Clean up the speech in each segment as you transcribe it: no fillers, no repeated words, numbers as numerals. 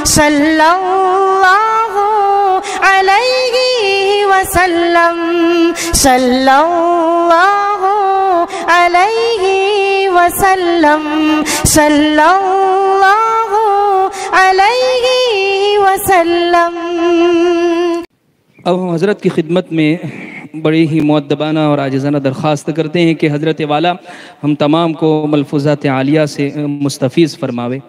صلی اللہ علیہ وسلم صلی اللہ علیہ وسلم صلی اللہ علیہ وسلم۔ اب ہم حضرت کی خدمت میں بڑی ہی مؤدبانہ اور عاجزانہ درخواست کرتے ہیں کہ حضرت والا ہم تمام کو ملفوظات عالیہ سے مستفیض فرماوے۔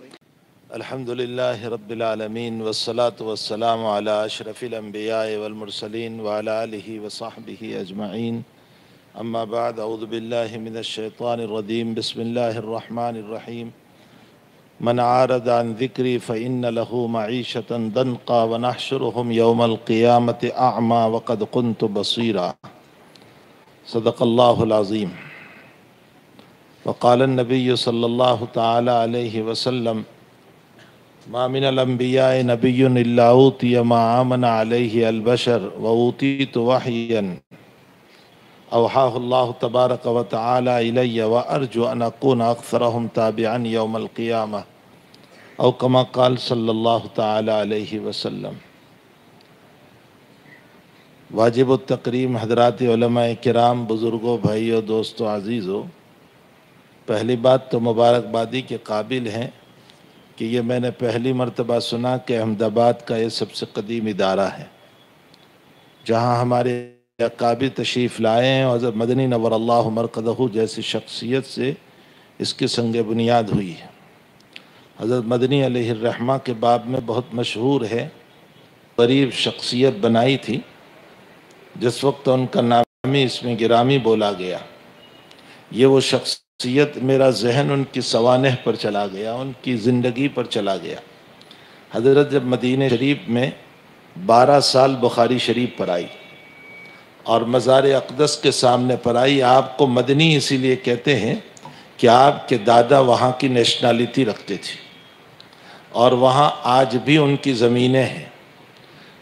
الحمدللہ رب العالمین والصلاة والسلام علی اشرف الانبیاء والمرسلین وعلی آلہ وصحبہ اجمعین، اما بعد، اعوذ باللہ من الشیطان الرجیم، بسم اللہ الرحمن الرحیم۔ من عارض عن ذکری فإن له معیشة ضنقا ونحشرهم یوم القیامة اعما وقد كنت بصیرا، صدق اللہ العظیم۔ وقال النبی صلی اللہ تعالی علیہ وسلم، ما من الانبیاء نبی الا اوتی ما آمن علیہ البشر واوتیت وحیا اوحاہ اللہ تبارک وتعالی الی وارجو ان اکون اکثرهم تابعا یوم القیامہ، او کما قال صلی اللہ تعالی علیہ وسلم۔ واجب التکریم حضرات علماء کرام، بزرگوں، بھائیوں، دوستوں، عزیزوں، پہلی بات تو مبارکبادی کے قابل ہیں کہ یہ میں نے پہلی مرتبہ سنا کہ احمد آباد کا یہ سب سے قدیم ادارہ ہے جہاں ہمارے اکابر تشریف لائے ہیں، اور حضرت مدنی نور اللہ مرقدہ جیسی شخصیت سے اس کی سنگ بنیاد ہوئی ہے۔ حضرت مدنی علیہ الرحمہ کے باب میں بہت مشہور ہے، غریب شخصیت بنائی تھی جس وقت ان کا نامی اس میں گرامی بولا گیا، یہ وہ شخصیت میرا ذہن ان کی سوانح پر چلا گیا، ان کی زندگی پر چلا گیا۔ حضرت جب مدینہ شریف میں 12 سال بخاری شریف پر آئی اور مزار اقدس کے سامنے پر آئی، آپ کو مدنی اسی لیے کہتے ہیں کہ آپ کے دادا وہاں کی نیشنلٹی رکھتے تھے، اور وہاں آج بھی ان کی زمینیں ہیں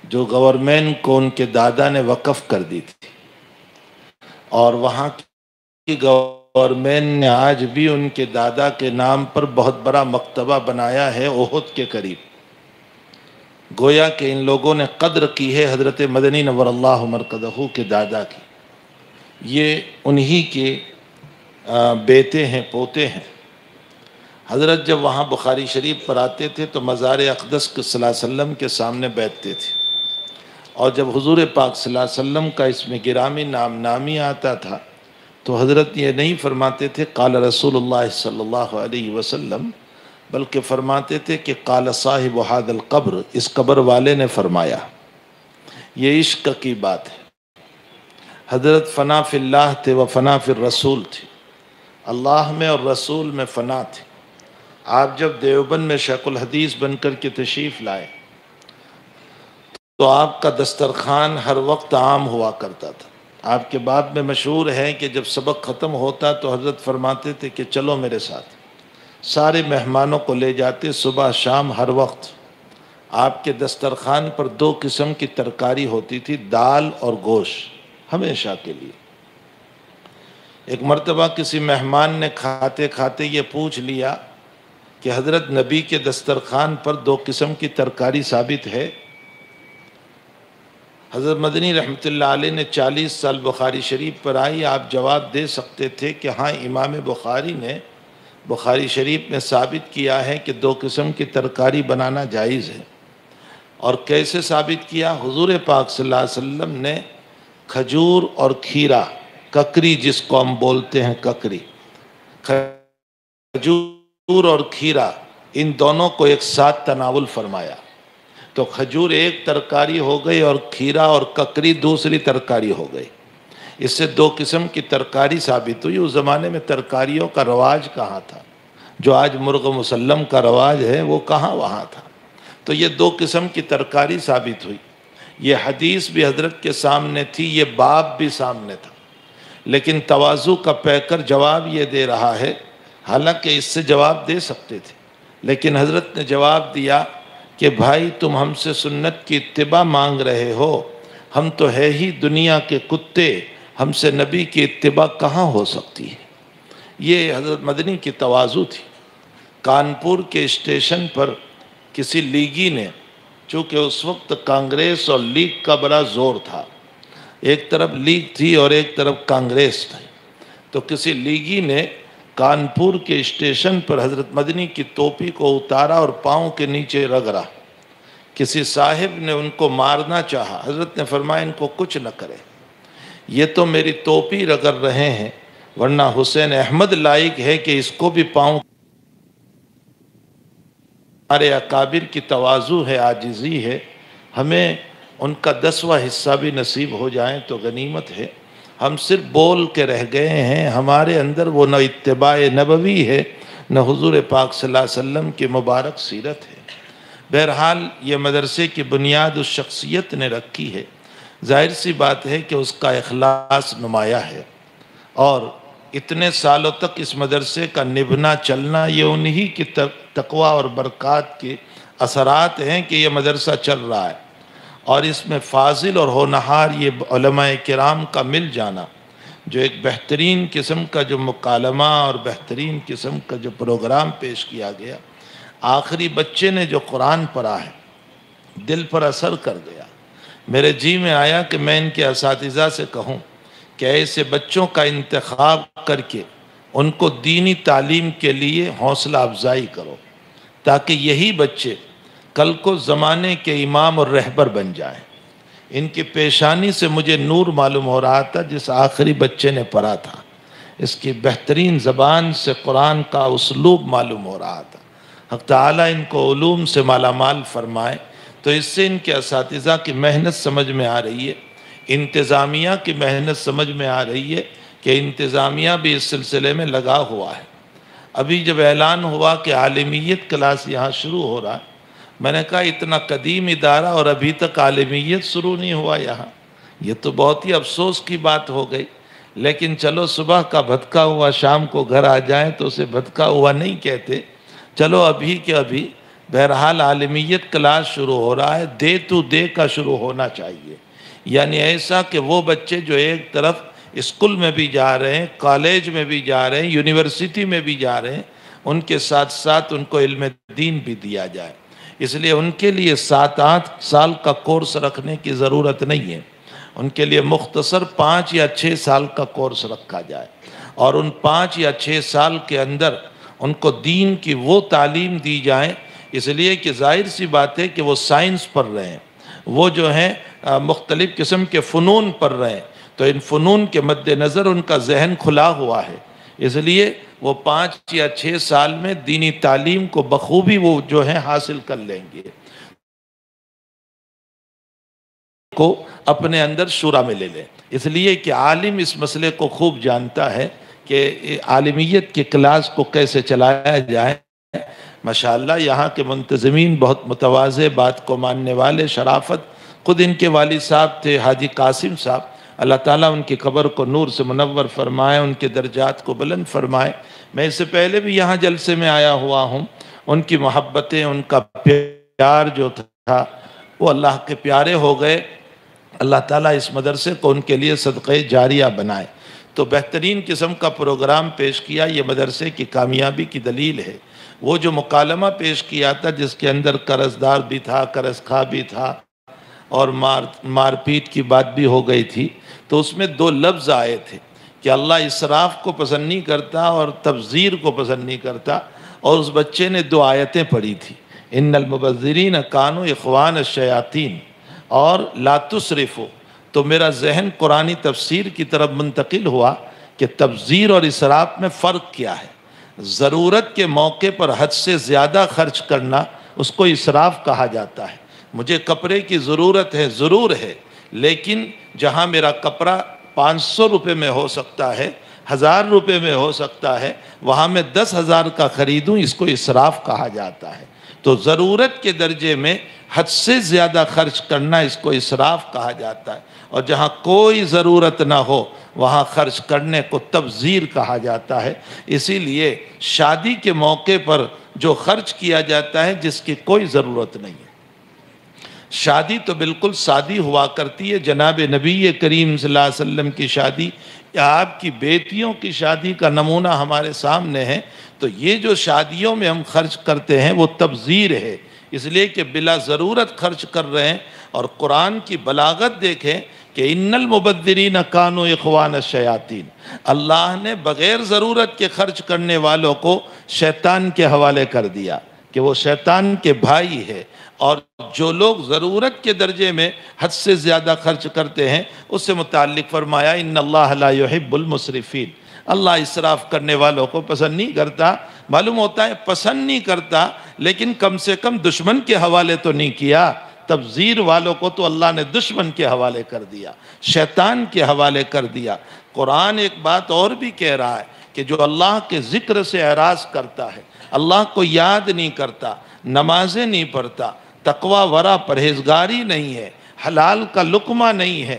جو گورنمنٹ کو ان کے دادا نے وقف کر دی تھی، اور وہاں کی گورنمنٹ نے آج بھی ان کے دادا کے نام پر بہت بڑا مکتبہ بنایا ہے احد کے قریب۔ گویا کہ ان لوگوں نے قدر کی ہے حضرت مدنی نور اللہ مرقدہ کے دادا کی، یہ انہی کے بیٹے ہیں، پوتے ہیں۔ حضرت جب وہاں بخاری شریف پر آتے تھے تو مزار اقدس صلی اللہ علیہ وسلم کے سامنے بیٹھتے تھے، اور جب حضور پاک صلی اللہ علیہ وسلم کا اس میں گرامی نامی آتا تھا تو حضرت یہ نہیں فرماتے تھے قال رسول اللہ صلی اللہ علیہ وسلم، بلکہ فرماتے تھے کہ قال صاحب هذا القبر، اس قبر والے نے فرمایا۔ یہ عشق کی بات ہے۔ حضرت فنا فی اللہ تھے و فنا فی الرسول تھے، اللہ میں اور رسول میں فنا تھے۔ آپ جب دیوبند میں شیخ الحدیث بن کر کے تشریف لائے تو آپ کا دسترخوان ہر وقت عام ہوا کرتا تھا۔ آپ کے باب میں مشہور ہے کہ جب سبق ختم ہوتا تو حضرت فرماتے تھے کہ چلو میرے ساتھ، سارے مہمانوں کو لے جاتے، صبح شام ہر وقت آپ کے دسترخوان پر 2 قسم کی ترکاری ہوتی تھی، دال اور گوشت، ہمیشہ کے لیے۔ ایک مرتبہ کسی مہمان نے کھاتے کھاتے یہ پوچھ لیا کہ حضرت نبی کے دسترخوان پر 2 قسم کی ترکاری ثابت ہے؟ حضرت مدنی رحمۃ اللہ علیہ نے 40 سال بخاری شریف پر آئی، آپ جواب دے سکتے تھے کہ ہاں امام بخاری نے بخاری شریف میں ثابت کیا ہے کہ 2 قسم کی ترکاری بنانا جائز ہے۔ اور کیسے ثابت کیا؟ حضور پاک صلی اللہ علیہ وسلم نے کھجور اور کھیرا، ککری جس کو ہم بولتے ہیں ککری، کھجور اور کھیرا، ان دونوں کو ایک ساتھ تناول فرمایا، تو کھجور ایک ترکاری ہو گئی اور کھیرا اور ککری دوسری ترکاری ہو گئی۔ اس سے 2 قسم کی ترکاری ثابت ہوئی۔ اس زمانے میں ترکاریوں کا رواج کہاں تھا؟ جو آج مرغ مسلم کا رواج ہے وہ کہاں وہاں تھا؟ تو یہ 2 قسم کی ترکاری ثابت ہوئی۔ یہ حدیث بھی حضرت کے سامنے تھی، یہ باب بھی سامنے تھا، لیکن تواضع کا پیکر جواب یہ دے رہا ہے، حالانکہ اس سے جواب دے سکتے تھے، لیکن حضرت نے جواب دیا کہ بھائی تم ہم سے سنت کی اتباع مانگ رہے ہو، ہم تو ہے ہی دنیا کے کتے، ہم سے نبی کی اتباع کہاں ہو سکتی ہے؟ یہ حضرت مدنی کی تواضع تھی۔ کانپور کے اسٹیشن پر کسی لیگی نے، چونکہ اس وقت کانگریس اور لیگ کا بڑا زور تھا، ایک طرف لیگ تھی اور ایک طرف کانگریس تھی، تو کسی لیگی نے کانپور کے اسٹیشن پر حضرت مدنی کی ٹوپی کو اتارا اور پاؤں کے نیچے رگڑا۔ کسی صاحب نے ان کو مارنا چاہا، حضرت نے فرمایا ان کو کچھ نہ کرے، یہ تو میری ٹوپی رگڑ رہے ہیں، ورنہ حسین احمد لائق ہے کہ اس کو بھی پاؤں۔ ہمارے اکابر کی تواضع ہے، عاجزی ہے، ہمیں ان کا 10واں حصہ بھی نصیب ہو جائیں تو غنیمت ہے۔ ہم صرف بول کے رہ گئے ہیں، ہمارے اندر وہ نہ اتباع نبوی ہے نہ حضور پاک صلی اللہ علیہ وسلم کی مبارک سیرت ہے۔ بہرحال یہ مدرسے کی بنیاد اس شخصیت نے رکھی ہے، ظاہر سی بات ہے کہ اس کا اخلاص نمایاں ہے، اور اتنے سالوں تک اس مدرسے کا نبھنا چلنا یہ انہی کی تقوی اور برکات کے اثرات ہیں کہ یہ مدرسہ چل رہا ہے، اور اس میں فاضل اور ہونہار یہ علماء کرام کا مل جانا، جو ایک بہترین قسم کا جو مکالمہ اور بہترین قسم کا جو پروگرام پیش کیا گیا۔ آخری بچے نے جو قرآن پڑھا ہے دل پر اثر کر گیا، میرے جی میں آیا کہ میں ان کے اساتذہ سے کہوں کہ ایسے بچوں کا انتخاب کر کے ان کو دینی تعلیم کے لیے حوصلہ افزائی کرو، تاکہ یہی بچے کل کو زمانے کے امام اور رہبر بن جائیں۔ ان کی پیشانی سے مجھے نور معلوم ہو رہا تھا جس آخری بچے نے پڑھا تھا، اس کی بہترین زبان سے قرآن کا اسلوب معلوم ہو رہا تھا۔ حق تعالیٰ ان کو علوم سے مالا مال فرمائے۔ تو اس سے ان کے اساتذہ کی محنت سمجھ میں آ رہی ہے، انتظامیہ کی محنت سمجھ میں آ رہی ہے کہ انتظامیہ بھی اس سلسلے میں لگا ہوا ہے۔ ابھی جب اعلان ہوا کہ عالمیت کلاس یہاں شروع ہو رہا ہے، میں نے کہا اتنا قدیم ادارہ اور ابھی تک عالمیت شروع نہیں ہوا یہاں، یہ تو بہت ہی افسوس کی بات ہو گئی۔ لیکن چلو، صبح کا بھتکا ہوا شام کو گھر آ جائیں تو اسے بھتکا ہوا نہیں کہتے، چلو ابھی کے ابھی بہرحال عالمیت کلاس شروع ہو رہا ہے۔ دے تو دے کا شروع ہونا چاہیے، یعنی ایسا کہ وہ بچے جو ایک طرف اسکول میں بھی جا رہے ہیں، کالج میں بھی جا رہے ہیں، یونیورسٹی میں بھی جا رہے ہیں، ان کے ساتھ ساتھ ان کو علم دین بھی دیا جائے۔ اس لیے ان کے لیے 7-8 سال کا کورس رکھنے کی ضرورت نہیں ہے، ان کے لیے مختصر 5 یا 6 سال کا کورس رکھا جائے، اور ان 5 یا 6 سال کے اندر ان کو دین کی وہ تعلیم دی جائے۔ اس لیے کہ ظاہر سی بات ہے کہ وہ سائنس پڑھ رہے ہیں، وہ جو ہیں مختلف قسم کے فنون پڑھ رہے ہیں، تو ان فنون کے مد نظر ان کا ذہن کھلا ہوا ہے، اس لیے وہ 5 یا 6 سال میں دینی تعلیم کو بخوبی وہ جو ہے حاصل کر لیں گے، کو اپنے اندر شورا میں لے لیں۔ اس لیے کہ عالم اس مسئلے کو خوب جانتا ہے کہ عالمیت کے کلاس کو کیسے چلایا جائے۔ ماشاءاللہ یہاں کے منتظمین بہت متواضع، بات کو ماننے والے، شرافت۔ خود ان کے والد صاحب تھے حاجی قاسم صاحب، اللہ تعالیٰ ان کی قبر کو نور سے منور فرمائے، ان کے درجات کو بلند فرمائے۔ میں اس سے پہلے بھی یہاں جلسے میں آیا ہوا ہوں، ان کی محبتیں، ان کا پیار جو تھا وہ اللہ کے پیارے ہو گئے۔ اللہ تعالیٰ اس مدرسے کو ان کے لیے صدقہ جاریہ بنائے۔ تو بہترین قسم کا پروگرام پیش کیا، یہ مدرسے کی کامیابی کی دلیل ہے۔ وہ جو مکالمہ پیش کیا تھا جس کے اندر قرضدار بھی تھا، قرض خواہ بھی تھا، اور مار پیٹ کی بات بھی ہو گئی تھی، تو اس میں 2 لفظ آئے تھے کہ اللہ اسراف کو پسند نہیں کرتا اور تبذیر کو پسند نہیں کرتا، اور اس بچے نے 2 آیتیں پڑھی تھی، ان المبذرین کانوا اخوان الشیاطین اور لا تسرفوا۔ تو میرا ذہن قرآنی تفسیر کی طرف منتقل ہوا کہ تبذیر اور اسراف میں فرق کیا ہے۔ ضرورت کے موقع پر حد سے زیادہ خرچ کرنا اس کو اسراف کہا جاتا ہے۔ مجھے کپڑے کی ضرورت ہے، ضرور ہے، لیکن جہاں میرا کپڑا 500 روپے میں ہو سکتا ہے، 1000 روپے میں ہو سکتا ہے، وہاں میں 10,000 کا خریدوں، اس کو اسراف کہا جاتا ہے۔ تو ضرورت کے درجے میں حد سے زیادہ خرچ کرنا اس کو اسراف کہا جاتا ہے، اور جہاں کوئی ضرورت نہ ہو وہاں خرچ کرنے کو تبذیر کہا جاتا ہے۔ اسی لیے شادی کے موقع پر جو خرچ کیا جاتا ہے جس کی کوئی ضرورت نہیں ہے، شادی تو بالکل سادی ہوا کرتی ہے۔ جناب نبی کریم صلی اللہ علیہ وسلم کی شادی یا آپ کی بیٹیوں کی شادی کا نمونہ ہمارے سامنے ہے۔ تو یہ جو شادیوں میں ہم خرچ کرتے ہیں وہ تبذیر ہے، اس لیے کہ بلا ضرورت خرچ کر رہے ہیں۔ اور قرآن کی بلاغت دیکھیں کہ ان المبذرین کانوا اخوان الشیاطین، اللہ نے بغیر ضرورت کے خرچ کرنے والوں کو شیطان کے حوالے کر دیا کہ وہ شیطان کے بھائی ہے، اور جو لوگ ضرورت کے درجے میں حد سے زیادہ خرچ کرتے ہیں اس سے متعلق فرمایا ان اللہ لا يحب المسرفین، اللہ اسراف کرنے والوں کو پسند نہیں کرتا۔ معلوم ہوتا ہے پسند نہیں کرتا، لیکن کم سے کم دشمن کے حوالے تو نہیں کیا۔ تبذیر والوں کو تو اللہ نے دشمن کے حوالے کر دیا، شیطان کے حوالے کر دیا۔ قرآن ایک بات اور بھی کہہ رہا ہے کہ جو اللہ کے ذکر سے اعراض کرتا ہے، اللہ کو یاد نہیں کرتا، نمازیں نہیں پڑھتا، تقوی ورع پرہیزگاری نہیں ہے، حلال کا لقمہ نہیں ہے،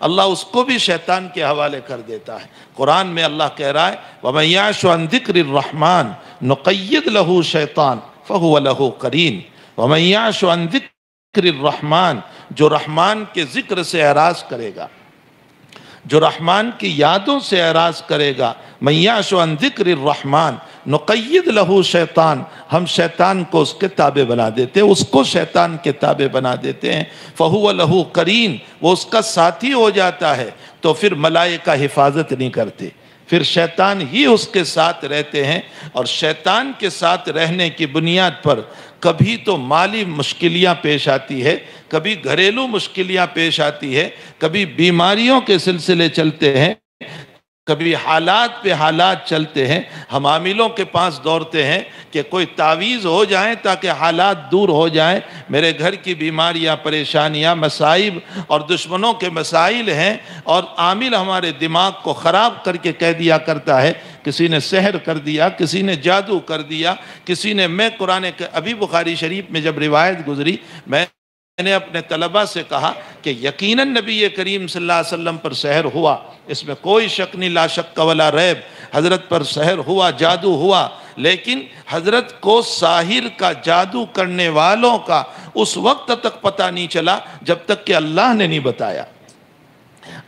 اللہ اس کو بھی شیطان کے حوالے کر دیتا ہے۔ قرآن میں اللہ کہہ رہا ہے وَمَن يَعْشُ عَن ذِكْرِ الرَّحْمَنِ نُقَيِّضْ لَهُ شَيْطَانٌ فَهُوَ لَهُ قَرِينٌ۔ وَمَن يَعْشُ عَن ذِكْرِ الرَّحْمَنِ، جو رحمان کے ذکر سے اعراض کرے گا، جو رحمان کی یادوں سے اعراض کرے گا، مَن يَعْشُ عَن ذِكْرِ الرَّحْمَنِ نُقَيِّضْ لَهُ شَيْطَانٌ، ہم شیطان کو اس کے تابع بنا دیتے ہیں، اس کو شیطان کے تابع بنا دیتے ہیں، فَهُوَ لَهُ قَرِينٌ، وہ اس کا ساتھی ہو جاتا ہے، تو پھر ملائکہ حفاظت نہیں کرتے، پھر شیطان ہی اس کے ساتھ رہتے ہیں۔ اور شیطان کے ساتھ رہنے کی بنیاد پر کبھی تو مالی مشکلیاں پیش آتی ہے، کبھی گھریلو مشکلیاں پیش آتی ہے، کبھی بیماریوں کے سلسلے چلتے ہیں، کبھی حالات پہ حالات چلتے ہیں۔ ہم عاملوں کے پاس دوڑتے ہیں کہ کوئی تعویذ ہو جائیں تاکہ حالات دور ہو جائیں۔ میرے گھر کی بیماریاں، پریشانیاں، مصائب اور دشمنوں کے مسائل ہیں، اور عامل ہمارے دماغ کو خراب کر کے کہہ دیا کرتا ہے کسی نے سحر کر دیا، کسی نے جادو کر دیا، کسی نے ابھی بخاری شریف میں جب روایت گزری، میں نے اپنے طلبہ سے کہا کہ یقیناً نبی کریم صلی اللہ علیہ وسلم پر سحر ہوا، اس میں کوئی شک نہیں، لا شک ولا ریب، حضرت پر سحر ہوا، جادو ہوا، لیکن حضرت کو ساحر کا، جادو کرنے والوں کا اس وقت تک پتہ نہیں چلا جب تک کہ اللہ نے نہیں بتایا۔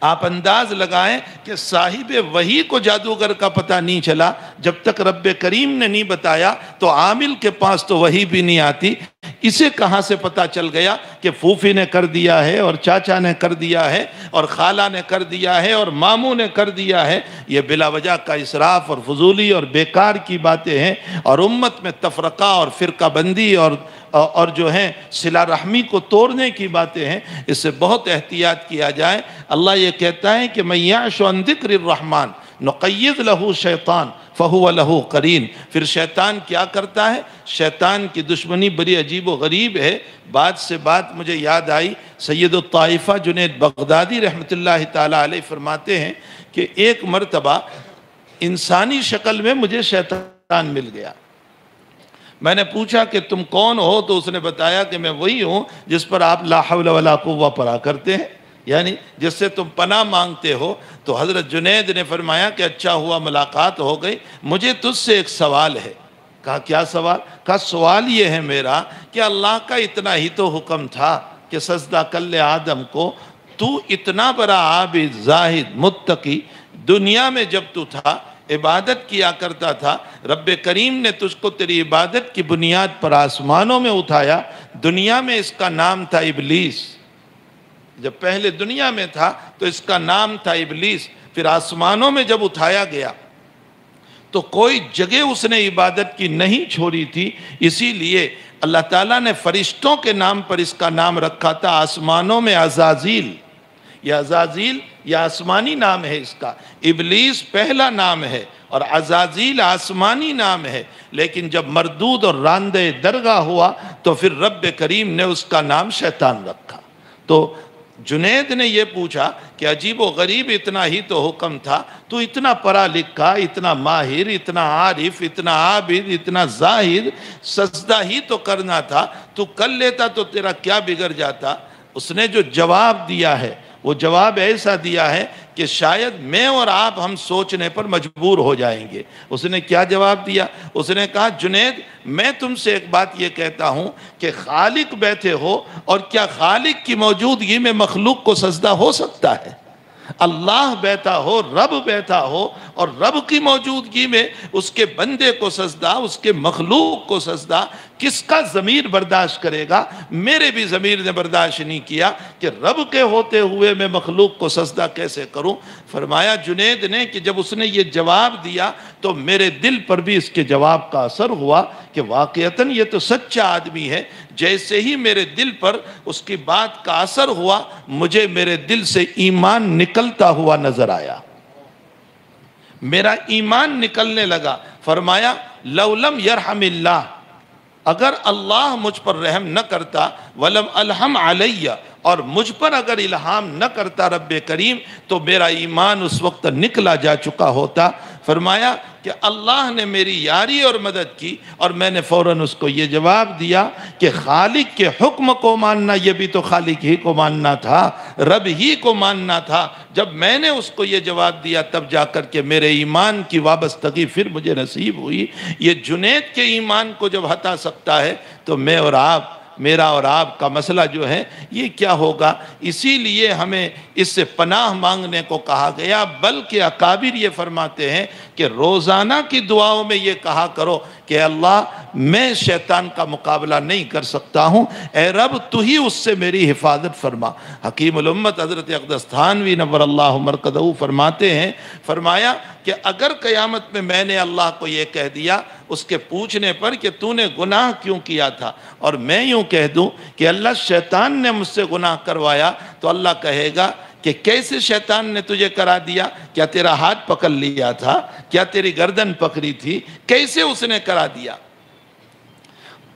آپ انداز لگائیں کہ صاحب وحی کو جادوگر کا پتہ نہیں چلا جب تک رب کریم نے نہیں بتایا، تو عامل کے پاس تو وحی بھی نہیں آتی۔ اسے کہاں سے پتہ چل گیا کہ پھوپھی نے کر دیا ہے، اور چاچا نے کر دیا ہے، اور خالہ نے کر دیا ہے، اور ماموں نے کر دیا ہے؟ یہ بلا وجہ کا اسراف اور فضولی اور بیکار کی باتیں ہیں، اور امت میں تفرقہ اور فرقہ بندی اور جو ہیں صلہ رحمی کو توڑنے کی باتیں ہیں۔ اس سے بہت احتیاط کیا جائے۔ اللہ یہ کہتا ہے کہ مَن يَعْشُ عَن ذِكْرِ الرَّحْمَنِ نُقَيِّضْ لَهُ شَيْطَانٌ فَهُوَ لَهُ قَرِينٌ۔ پھر شیطان کیا کرتا ہے؟ شیطان کی دشمنی بڑی عجیب و غریب ہے۔ بات سے بات مجھے یاد آئی، سید الطائفہ جنید بغدادی رحمت اللہ تعالیٰ علیہ فرماتے ہیں کہ ایک مرتبہ انسانی شکل میں مجھے شیطان مل گیا۔ میں نے پوچھا کہ تم کون ہو؟ تو اس نے بتایا کہ میں وہی ہوں جس پر آپ لا حول ولا قوہ پڑھا کرتے ہیں، یعنی جس سے تم پناہ مانگتے ہو۔ تو حضرت جنید نے فرمایا کہ اچھا ہوا ملاقات ہو گئی، مجھے تجھ سے ایک سوال ہے۔ کہا کیا سوال؟ کہا سوال یہ ہے میرا کہ اللہ کا اتنا ہی تو حکم تھا کہ سجدہ کر لے آدم کو، تو اتنا بڑا عابد، زاہد، متقی، دنیا میں جب تو تھا عبادت کیا کرتا تھا، رب کریم نے تجھ کو تیری عبادت کی بنیاد پر آسمانوں میں اٹھایا۔ دنیا میں اس کا نام تھا ابلیس، جب پہلے دنیا میں تھا تو اس کا نام تھا ابلیس، پھر آسمانوں میں جب اٹھایا گیا تو کوئی جگہ اس نے عبادت کی نہیں چھوڑی تھی، اسی لیے اللہ تعالیٰ نے فرشتوں کے نام پر اس کا نام رکھا تھا۔ آسمانوں میں عزازیل، یہ عزازیل یہ آسمانی نام ہے اس کا، ابلیس پہلا نام ہے اور عزازیل آسمانی نام ہے، لیکن جب مردود اور راندے درگاہ ہوا تو پھر رب کریم نے اس کا نام شیطان رکھا۔ تو جنید نے یہ پوچھا کہ عجیب و غریب اتنا ہی تو حکم تھا، تو اتنا پڑھا لکھا، اتنا ماہر، اتنا عارف، اتنا عابد، اتنا زاہد، سجدہ ہی تو کرنا تھا، تو کر لیتا تو تیرا کیا بگڑ جاتا؟ اس نے جو جواب دیا ہے وہ جواب ایسا دیا ہے کہ شاید میں اور آپ ہم سوچنے پر مجبور ہو جائیں گے۔ اس نے کیا جواب دیا؟ اس نے کہا جنید میں تم سے ایک بات یہ کہتا ہوں کہ خالق بیٹھے ہو، اور کیا خالق کی موجودگی میں مخلوق کو سجدہ ہو سکتا ہے؟ اللہ بیٹھا ہو، رب بیٹھا ہو، اور رب کی موجودگی میں اس کے بندے کو سجدہ، اس کے مخلوق کو سجدہ، کس کا ضمیر برداشت کرے گا؟ میرے بھی ضمیر نے برداشت نہیں کیا کہ رب کے ہوتے ہوئے میں مخلوق کو سجدہ کیسے کروں۔ فرمایا جنید نے کہ جب اس نے یہ جواب دیا تو میرے دل پر بھی اس کے جواب کا اثر ہوا کہ واقعتاً یہ تو سچا آدمی ہے۔ جیسے ہی میرے دل پر اس کی بات کا اثر ہوا، مجھے میرے دل سے ایمان نکلتا ہوا نظر آیا، میرا ایمان نکلنے لگا۔ فرمایا لَوْ لَمْ يَرْحَمِ اللَّهِ، اگر اللہ مجھ پر رحم نہ کرتا، وَلَمْ أَلْحَمْ عَلَيَّ، اور مجھ پر اگر الہام نہ کرتا رب کریم، تو میرا ایمان اس وقت نکلا جا چکا ہوتا۔ فرمایا کہ اللہ نے میری یاری اور مدد کی، اور میں نے فوراً اس کو یہ جواب دیا کہ خالق کے حکم کو ماننا یہ بھی تو خالق ہی کو ماننا تھا، رب ہی کو ماننا تھا۔ جب میں نے اس کو یہ جواب دیا تب جا کر کے میرے ایمان کی وابستگی پھر مجھے نصیب ہوئی۔ یہ جنید کے ایمان کو جب ہٹا سکتا ہے تو میں اور آپ، میرا اور آپ کا مسئلہ جو ہے یہ کیا ہوگا؟ اسی لیے ہمیں اس سے پناہ مانگنے کو کہا گیا، بلکہ اکابر یہ فرماتے ہیں کہ روزانہ کی دعاؤں میں یہ کہا کرو کہ اللہ میں شیطان کا مقابلہ نہیں کر سکتا ہوں، اے رب تو ہی اس سے میری حفاظت فرما۔ حکیم الامت حضرت اقدس تھانوی نور اللہ مرقدہ فرماتے ہیں، فرمایا کہ اگر قیامت میں نے اللہ کو یہ کہہ دیا اس کے پوچھنے پر کہ تو نے گناہ کیوں کیا تھا، اور میں یوں کہہ دوں کہ اللہ شیطان نے مجھ سے گناہ کروایا، تو اللہ کہے گا کہ کیسے شیطان نے تجھے کرا دیا؟ کیا تیرا ہاتھ پکڑ لیا تھا؟ کیا تیری گردن پکڑی تھی؟ کیسے اس نے کرا دیا؟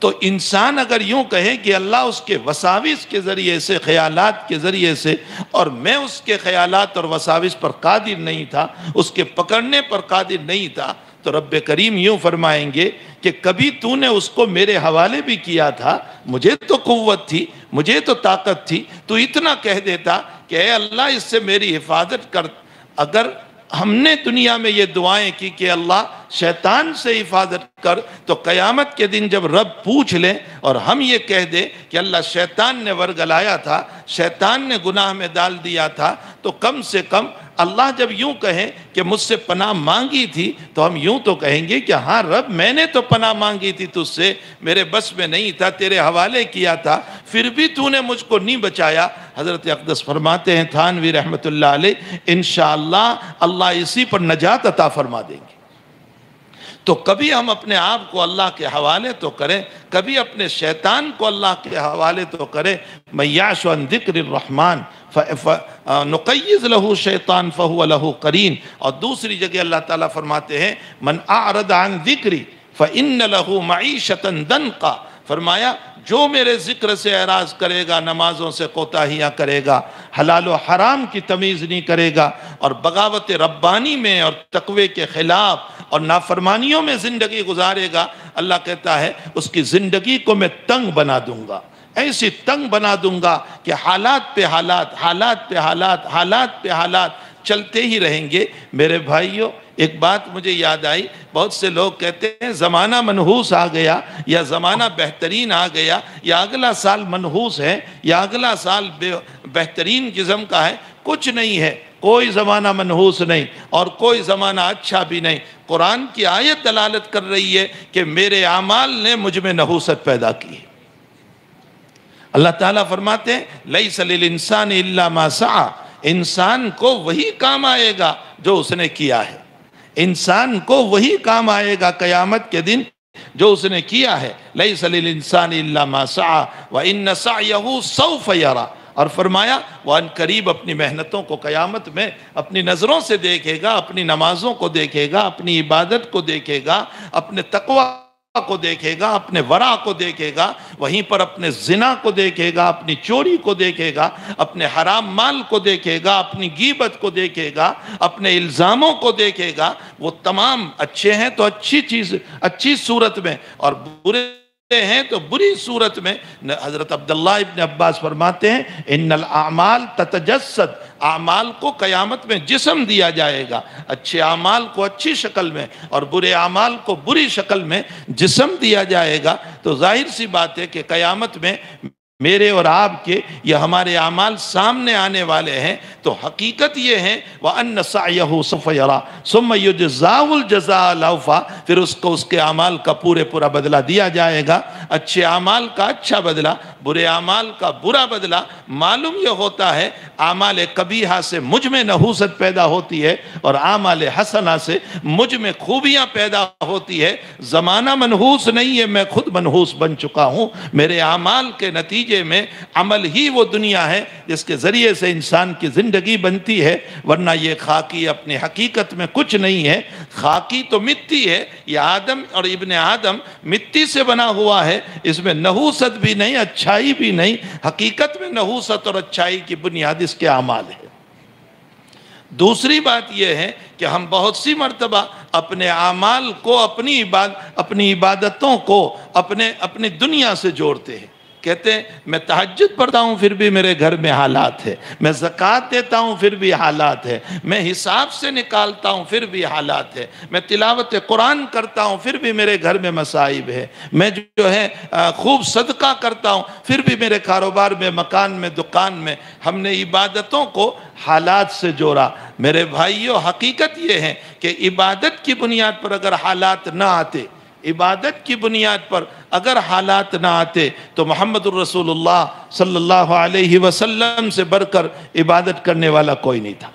تو انسان اگر یوں کہے کہ اللہ اس کے وساوس کے ذریعے سے، خیالات کے ذریعے سے، اور میں اس کے خیالات اور وساوس پر قادر نہیں تھا، اس کے پکڑنے پر قادر نہیں تھا، تو رب کریم یوں فرمائیں گے کہ کبھی تو نے اس کو میرے حوالے بھی کیا تھا، مجھے تو قوت تھی، مجھے تو طاقت تھی، تو اتنا کہہ دیتا کہ اے اللہ اس سے میری حفاظت کر۔ اگر ہم نے دنیا میں یہ دعائیں کی کہ اللہ شیطان سے حفاظت کر، تو قیامت کے دن جب رب پوچھ لیں اور ہم یہ کہہ دیں کہ اللہ شیطان نے ورگلایا تھا، شیطان نے گناہ میں ڈال دیا تھا، تو کم سے کم اللہ جب یوں کہیں کہ مجھ سے پناہ مانگی تھی، تو ہم یوں تو کہیں گے کہ ہاں رب میں نے تو پناہ مانگی تھی تجھ سے، میرے بس میں نہیں تھا، تیرے حوالے کیا تھا، پھر بھی تو نے مجھ کو نہیں بچایا۔ حضرت اقدس فرماتے ہیں تھانوی رحمت اللہ علیہ، انشاءاللہ اللہ اسی پر نجات عطا فرما دیں گے۔ تو کبھی ہم اپنے آپ کو اللہ کے حوالے تو کریں، کبھی اپنے شیطان کو اللہ کے حوالے تو کریں۔ مَن یعش عن ذکر الرحمن نقیض لہ شیطان فہو لہ قرین۔ اور دوسری جگہ اللہ تعالیٰ فرماتے ہیں من اعرض عن ذکری فإن لہ معیشۃ ضنکا۔ فرمایا جو میرے ذکر سے اعراض کرے گا، نمازوں سے کوتاہیاں کرے گا، حلال و حرام کی تمیز نہیں کرے گا، اور بغاوت ربانی میں اور تقوی کے خلاف اور نافرمانیوں میں زندگی گزارے گا، اللہ کہتا ہے اس کی زندگی کو میں تنگ بنا دوں گا، ایسی تنگ بنا دوں گا کہ حالات پہ حالات، حالات پہ حالات، حالات پہ حالات چلتے ہی رہیں گے۔ میرے بھائیوں، ایک بات مجھے یاد آئی، بہت سے لوگ کہتے ہیں زمانہ منحوس آ گیا، یا زمانہ بہترین آ گیا، یا اگلا سال منحوس ہے، یا اگلا سال بہترین قسم کا ہے۔ کچھ نہیں ہے، کوئی زمانہ منحوس نہیں اور کوئی زمانہ اچھا بھی نہیں۔ قرآن کی آیت دلالت کر رہی ہے کہ میرے اعمال نے مجھ میں نحوست پیدا کی ہے۔ اللہ تعالیٰ فرماتے ہیں لیس للانسان الا ما سعی، انسان کو وہی کام آئے گا جو اس نے کیا ہے، انسان کو وہی کام آئے گا قیامت کے دن جو اس نے کیا ہے۔ لیس للانسان الا ما سعی وان سعیہ سوف یری، اور فرمایا وہ ان قریب اپنی محنتوں کو قیامت میں اپنی نظروں سے دیکھے گا، اپنی نمازوں کو دیکھے گا، اپنی عبادت کو دیکھے گا، اپنے تقوی کو دیکھے گا، اپنے ورع کو دیکھے گا، وہیں پر اپنے زنا کو دیکھے گا، اپنی چوری کو دیکھے گا، اپنے حرام مال کو دیکھے گا، اپنی غیبت کو دیکھے گا، اپنے الزاموں کو دیکھے گا۔ وہ تمام اچھے ہیں تو اچھی چیز، اچھی صورت میں، اور برے ہیں تو بری صورت میں۔ حضرت عبداللہ ابن عباس فرماتے ہیں ان الاعمال تتجسد، اعمال کو قیامت میں جسم دیا جائے گا، اچھے اعمال کو اچھی شکل میں اور برے اعمال کو بری شکل میں جسم دیا جائے گا۔ تو ظاہر سی بات ہے کہ قیامت میں میرے اور آپ کے یہ ہمارے اعمال سامنے آنے والے ہیں، تو حقیقت یہ ہے وَأَنَّ سَعْيَهُ سَوْفَ يَرَىٰ ثُمَّ يُجْزَاهُ الْجَزَاءَ الْأَوْفَىٰ، پھر اس کو اس کے اعمال کا پورا بدلہ دیا جائے گا، اچھے اعمال کا اچھا بدلہ، برے اعمال کا برا بدلہ۔ معلوم یہ ہوتا ہے اعمال قبیحہ سے مجھ میں نحوست پیدا ہوتی ہے اور اعمال حسنہ سے مجھ میں خوبیاں پیدا ہوتی ہے۔ زمانہ منحوس نہیں ہے، میں خود منحوس بن چکا ہوں۔ میرے اعمال کے نتیجے میں عمل ہی وہ دنیا ہے جس کے ذریعے سے انسان کی زندگی بنتی ہے، ورنہ یہ خاکی اپنی حقیقت میں کچھ نہیں ہے۔ خاکی تو مٹی ہے، یہ آدم اور ابن آدم مٹی سے بنا ہوا ہے، اس میں نحوست بھی نہیں، اچھائی بھی نہیں۔ حقیقت میں نحوست اور اچھائی کی بنیاد اس کے اعمال ہے۔ دوسری بات یہ ہے کہ ہم بہت سی مرتبہ اپنے اعمال کو اپنی عبادتوں کو اپنی دنیا سے جوڑتے ہیں۔ کہتے ہیں میں تہجد پڑھتا ہوں پھر بھی میرے گھر میں حالات ہے، میں زکوٰۃ دیتا ہوں پھر بھی حالات ہے، میں حساب سے نکالتا ہوں پھر بھی حالات ہے، میں تلاوت قرآن کرتا ہوں پھر بھی میرے گھر میں مصائب ہے، میں جو ہے خوب صدقہ کرتا ہوں پھر بھی میرے کاروبار میں، مکان میں، دکان میں۔ ہم نے عبادتوں کو حالات سے جوڑا۔ میرے بھائیو، حقیقت یہ ہے کہ عبادت کی بنیاد پر اگر حالات نہ آتے، عبادت کی بنیاد پر اگر حالات نہ آتے تو محمد الرسول اللہ صلی اللہ علیہ وسلم سے بڑھ کر عبادت کرنے والا کوئی نہیں تھا،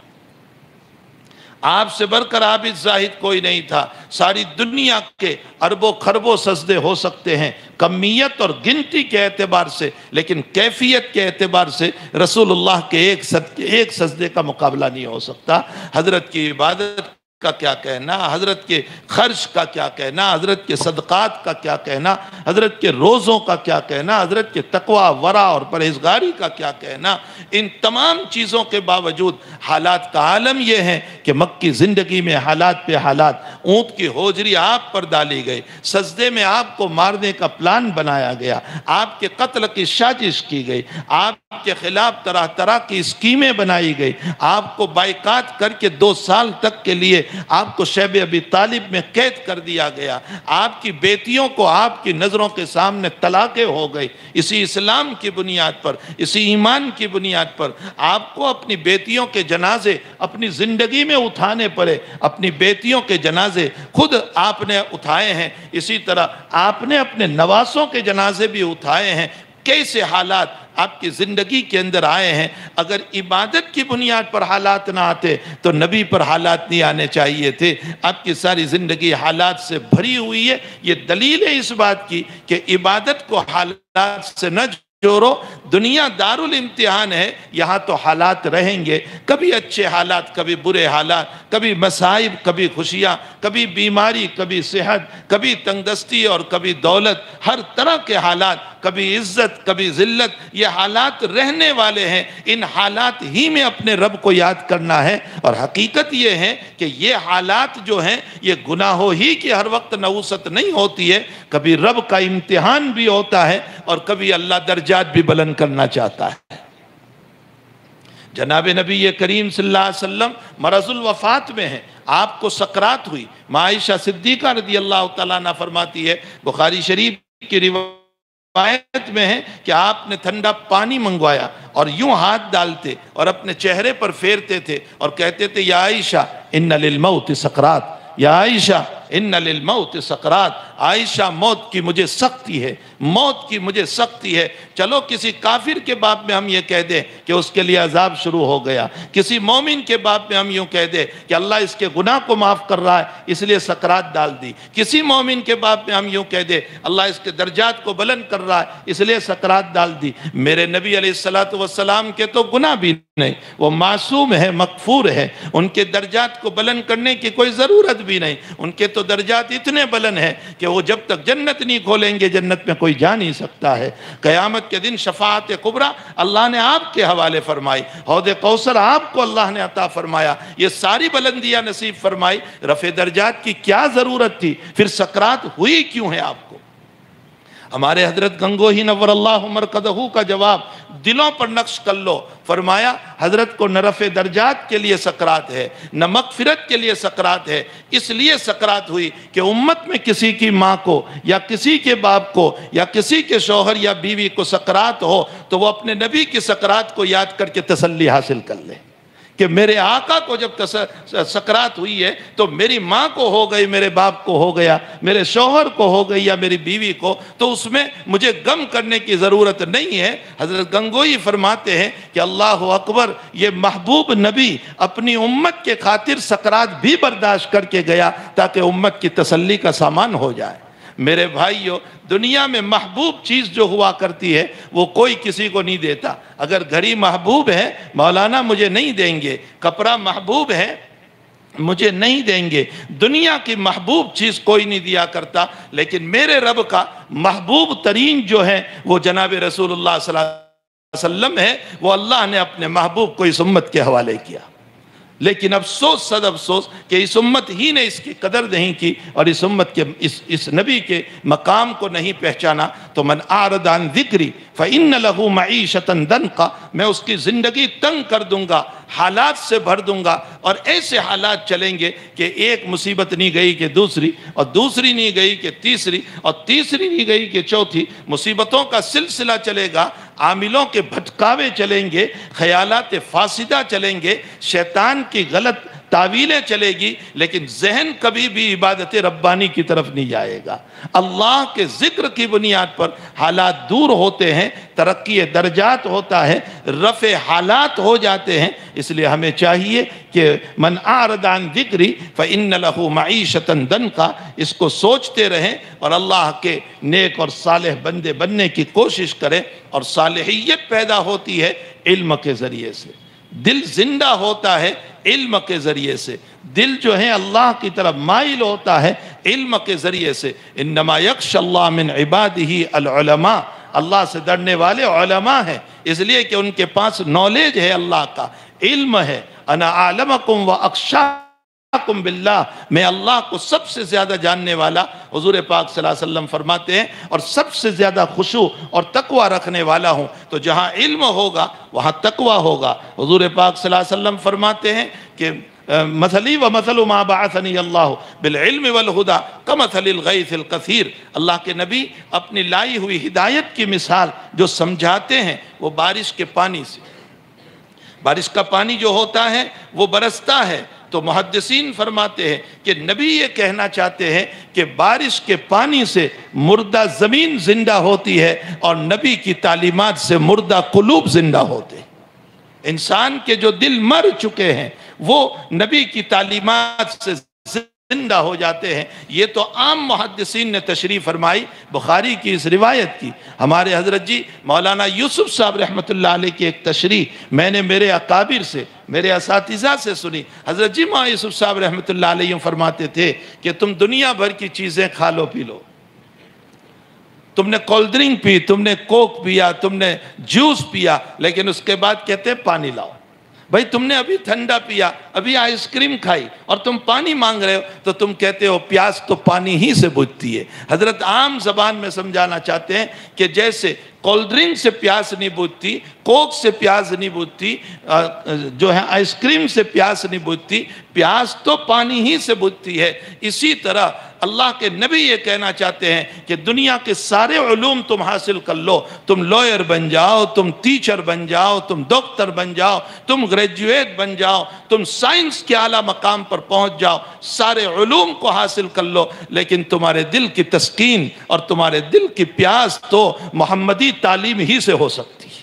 آپ سے بڑھ کر عابد زاہد کوئی نہیں تھا۔ ساری دنیا کے اربوں خربوں سجدے ہو سکتے ہیں کمیت اور گنتی کے اعتبار سے، لیکن کیفیت کے اعتبار سے رسول اللہ کے ایک سجدے کا مقابلہ نہیں ہو سکتا۔ حضرت کی عبادت کا کیا کہنا، حضرت کے خرچ کا کیا کہنا، حضرت کے صدقات کا کیا کہنا، حضرت کے روزوں کا کیا کہنا، حضرت کے تقوی، ورع اور پرہیزگاری کا کیا کہنا۔ ان تمام چیزوں کے باوجود حالات کا عالم یہ ہے کہ مکی زندگی میں حالات پہ حالات، اونٹ کی ہوجری آپ پر ڈالی گئی، سجدے میں آپ کو مارنے کا پلان بنایا گیا، آپ کے قتل کی سازش کی گئی، آپ کے خلاف طرح طرح کی اسکیمیں بنائی گئی، آپ کو بائیکاٹ کر کے 2 سال تک کے لیے آپ کو شیب ابی طالب میں قید کر دیا گیا، آپ کی بیٹیوں کو آپ کی نظروں کے سامنے طلاقیں ہو گئی۔ اسی اسلام کی بنیاد پر، اسی ایمان کی بنیاد پر آپ کو اپنی بیٹیوں کے جنازے اپنی زندگی میں اٹھانے پڑے، اپنی بیٹیوں کے جنازے خود آپ نے اٹھائے ہیں، اسی طرح آپ نے اپنے نواسوں کے جنازے بھی اٹھائے ہیں۔ کیسے حالات آپ کی زندگی کے اندر آئے ہیں۔ اگر عبادت کی بنیاد پر حالات نہ آتے تو نبی پر حالات نہیں آنے چاہیے تھے۔ آپ کی ساری زندگی حالات سے بھری ہوئی ہے۔ یہ دلیل ہے اس بات کی کہ عبادت کو حالات سے نہ جوڑو۔ دنیا دار الامتحان ہے، یہاں تو حالات رہیں گے، کبھی اچھے حالات، کبھی برے حالات، کبھی مصائب، کبھی خوشیاں، کبھی بیماری، کبھی صحت، کبھی تنگدستی اور کبھی دولت، ہر طرح کے حالات، کبھی عزت، کبھی ذلت، یہ حالات رہنے والے ہیں۔ ان حالات ہی میں اپنے رب کو یاد کرنا ہے، اور حقیقت یہ ہے کہ یہ حالات جو ہیں یہ گناہوں ہی کی ہر وقت نحوست نہیں ہوتی ہے، کبھی رب کا امتحان بھی ہوتا ہے اور کبھی اللہ درجات بھی بلند کرنا چاہتا ہے۔ جناب نبی کریم صلی اللہ علیہ وسلم مرض الوفات میں ہیں، آپ کو سکرات ہوئی۔ ماں عائشہ صدیقہ رضی اللہ تعالیٰ عنہ فرماتی ہے، بخاری شریف کی روایت میں ہے کہ آپ نے ٹھنڈا پانی منگوایا اور یوں ہاتھ ڈالتے اور اپنے چہرے پر پھیرتے تھے اور کہتے تھے یا عائشہ ان للموت سکرات، یا عائشہ ان للموت سکرات، عائشہ موت کی مجھے سختی ہے، موت کی مجھے سختی ہے۔ چلو کسی کافر کے باب میں ہم یہ کہہ دیں کہ اس کے لیے عذاب شروع ہو گیا، کسی مومن کے باب میں ہم یوں کہہ دیں کہ اللہ اس کے گناہ کو معاف کر رہا ہے اس لیے سکرات ڈال دی، کسی مومن کے باب میں ہم یوں کہہ دیں اللہ اس کے درجات کو بلند کر رہا ہے اس لیے سکرات ڈال دی۔ میرے نبی علیہ السلام کے تو گناہ بھی نہیں، وہ معصوم ہے، مغفور ہے، ان کے درجات کو بلند کرنے کی کوئی ضرورت بھی نہیں۔ ان کے تو درجات اتنے بلند ہیں کہ وہ جب تک جنت نہیں کھولیں گے جنت میں کوئی جا نہیں سکتا ہے۔ قیامت کے دن شفاعت کبریٰ اللہ نے آپ کے حوالے فرمائی، حوض کوثر آپ کو اللہ نے عطا فرمایا، یہ ساری بلندیاں نصیب فرمائی، رفع درجات کی کیا ضرورت تھی؟ پھر سکرات ہوئی کیوں ہے آپ کو؟ ہمارے حضرت گنگوہی نور اللہ مرقدہ کا جواب دلوں پر نقش کر لو، فرمایا حضرت کو نہ رفع درجات کے لیے سکرات ہے، نہ مغفرت کے لیے سکرات ہے، اس لیے سکرات ہوئی کہ امت میں کسی کی ماں کو یا کسی کے باپ کو یا کسی کے شوہر یا بیوی کو سکرات ہو تو وہ اپنے نبی کی سکرات کو یاد کر کے تسلی حاصل کر لے کہ میرے آقا کو جب سکرات ہوئی ہے تو میری ماں کو ہو گئی، میرے باپ کو ہو گیا، میرے شوہر کو ہو گئی یا میری بیوی کو، تو اس میں مجھے غم کرنے کی ضرورت نہیں ہے۔ حضرت گنگوئی فرماتے ہیں کہ اللہ اکبر، یہ محبوب نبی اپنی امت کے خاطر سکرات بھی برداشت کر کے گیا تاکہ امت کی تسلی کا سامان ہو جائے۔ میرے بھائیو، دنیا میں محبوب چیز جو ہوا کرتی ہے وہ کوئی کسی کو نہیں دیتا۔ اگر گھڑی محبوب ہے مولانا مجھے نہیں دیں گے، کپڑا محبوب ہے مجھے نہیں دیں گے، دنیا کی محبوب چیز کوئی نہیں دیا کرتا، لیکن میرے رب کا محبوب ترین جو ہے وہ جناب رسول اللہ صلی اللہ علیہ وسلم ہے، وہ اللہ نے اپنے محبوب کو اس امت کے حوالے کیا۔ لیکن افسوس صد افسوس کہ اس امت ہی نے اس کی قدر نہیں کی اور اس امت کے اس نبی کے مقام کو نہیں پہچانا۔ تو من اعرض عن ذکری فإن له معیشۃ ضنکا، میں اس کی زندگی تنگ کر دوں گا، حالات سے بھر دوں گا، اور ایسے حالات چلیں گے کہ ایک مصیبت نہیں گئی کہ دوسری، اور دوسری نہیں گئی کہ تیسری، اور تیسری نہیں گئی کہ چوتھی، مصیبتوں کا سلسلہ چلے گا، عاملوں کے بھٹکاوے چلیں گے، خیالات فاسدہ چلیں گے، شیطان کی غلط تعویلیں چلے گی، لیکن ذہن کبھی بھی عبادت ربانی کی طرف نہیں جائے گا۔ اللہ کے ذکر کی بنیاد پر حالات دور ہوتے ہیں، ترقی درجات ہوتا ہے، رفع حالات ہو جاتے ہیں۔ اس لیے ہمیں چاہیے کہ من اعرض عن ذکری فإن له معیشۃ ضنکا، اس کو سوچتے رہیں اور اللہ کے نیک اور صالح بندے بننے کی کوشش کریں۔ اور صالحیت پیدا ہوتی ہے علم کے ذریعے سے، دل زندہ ہوتا ہے علم کے ذریعے سے، دل جو ہے اللہ کی طرف مائل ہوتا ہے علم کے ذریعے سے۔ انما یخشی اللہ من عبادہ العلماء، اللہ سے ڈرنے والے علماء ہیں، اس لیے کہ ان کے پاس نالج ہے، اللہ کا علم ہے۔ انا اعلمکم واخشاکم باللہ، میں اللہ کو سب سے زیادہ جاننے والا، حضور پاک صلی اللہ علیہ وسلم فرماتے ہیں، اور سب سے زیادہ خشوع اور تقوی رکھنے والا ہوں۔ تو جہاں علم ہوگا وہاں تقوی ہوگا۔ حضور پاک صلی اللہ علیہ وسلم فرماتے ہیں کہ مثلی و مثل ما بعثنی اللہ بالعلم والہدی کمثل الغیث الکثیر، اللہ کے نبی اپنی لائی ہوئی ہدایت کی مثال جو سمجھاتے ہیں وہ بارش کے پانی سے، بارش کا پانی جو ہوتا ہے وہ برستا ہے، تو محدثین فرماتے ہیں کہ نبی یہ کہنا چاہتے ہیں کہ بارش کے پانی سے مردہ زمین زندہ ہوتی ہے اور نبی کی تعلیمات سے مردہ قلوب زندہ ہوتے ہیں۔ انسان کے جو دل مر چکے ہیں وہ نبی کی تعلیمات سے زندہ ہو جاتے ہیں۔ یہ تو عام محدثین نے تشریح فرمائی بخاری کی اس روایت کی۔ ہمارے حضرت جی مولانا یوسف صاحب رحمۃ اللہ علیہ کی ایک تشریح میں نے میرے اکابر سے، میرے اساتذہ سے سنی۔ حضرت جی مولانا یوسف صاحب رحمۃ اللہ علیہ فرماتے تھے کہ تم دنیا بھر کی چیزیں کھا لو پی لو، تم نے کولڈ ڈرنک پی، تم نے کوک پیا، تم نے جوس پیا، لیکن اس کے بعد کہتے ہیں پانی لاؤ۔ بھائی تم نے ابھی ٹھنڈا پیا، ابھی آئس کریم کھائی اور تم پانی مانگ رہے ہو، تو تم کہتے ہو پیاس تو پانی ہی سے بجھتی ہے۔ حضرت عام زبان میں سمجھانا چاہتے ہیں کہ جیسے کولڈ ڈرنک سے پیاس نہیں بجھتی، کوک سے پیاس نہیں بجھتی، جو ہے آئس کریم سے پیاس نہیں بجھتی، پیاس تو پانی ہی سے بجھتی ہے۔ اسی طرح اللہ کے نبی یہ کہنا چاہتے ہیں کہ دنیا کے سارے علوم تم حاصل کر لو، تم لوئر بن جاؤ، تم ٹیچر بن جاؤ، تم ڈاکٹر بن جاؤ، تم گریجویٹ بن جاؤ، تم سائنس کے اعلیٰ مقام پر پہنچ جاؤ، سارے علوم کو حاصل کر لو، لیکن تمہارے دل کی تسکین اور تمہارے دل کی پیاس تو محمدی تعلیم ہی سے ہو سکتی ہے۔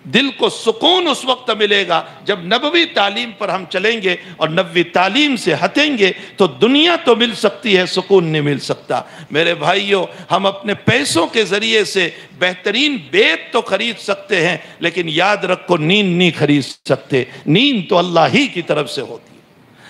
دل کو سکون اس وقت ملے گا جب نبوی تعلیم پر ہم چلیں گے، اور نبوی تعلیم سے ہٹیں گے تو دنیا تو مل سکتی ہے، سکون نہیں مل سکتا۔ میرے بھائیوں، ہم اپنے پیسوں کے ذریعے سے بہترین بیت تو خرید سکتے ہیں، لیکن یاد رکھو نیند نہیں خرید سکتے، نیند تو اللہ ہی کی طرف سے ہوتی ہے۔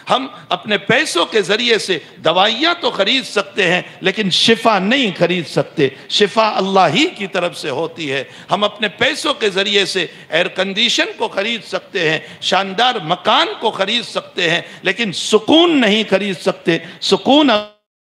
ہم اپنے پیسوں کے ذریعے سے دوائیاں تو خرید سکتے ہیں، لیکن شفا نہیں خرید سکتے، شفا اللہ ہی کی طرف سے ہوتی ہے۔ ہم اپنے پیسوں کے ذریعے سے ایئر کنڈیشن کو خرید سکتے ہیں، شاندار مکان کو خرید سکتے ہیں، لیکن سکون نہیں خرید سکتے۔ سکون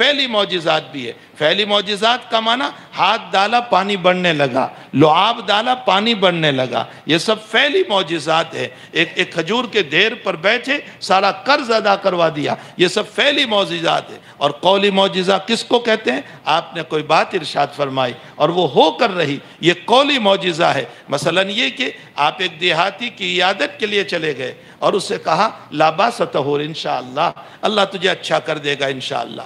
فعلی معجزات بھی ہے۔ فعلی معجزات کا معنی ہاتھ ڈالا پانی بڑھنے لگا، لعاب ڈالا پانی بڑھنے لگا، یہ سب فعلی معجزات ہے۔ ایک کھجور کے ڈھیر پر بیٹھے سارا قرض ادا کروا دیا، یہ سب فعلی معجزات ہے۔ اور قولی معجزہ کس کو کہتے ہیں؟ آپ نے کوئی بات ارشاد فرمائی اور وہ ہو کر رہی، یہ قولی معجزہ ہے۔ مثلا یہ کہ آپ ایک دیہاتی کی عیادت کے لیے چلے گئے اور اس سے کہا لا باس طہور انشاءاللہ، اللہ تجھے اچھا کر دے گا انشاءاللہ۔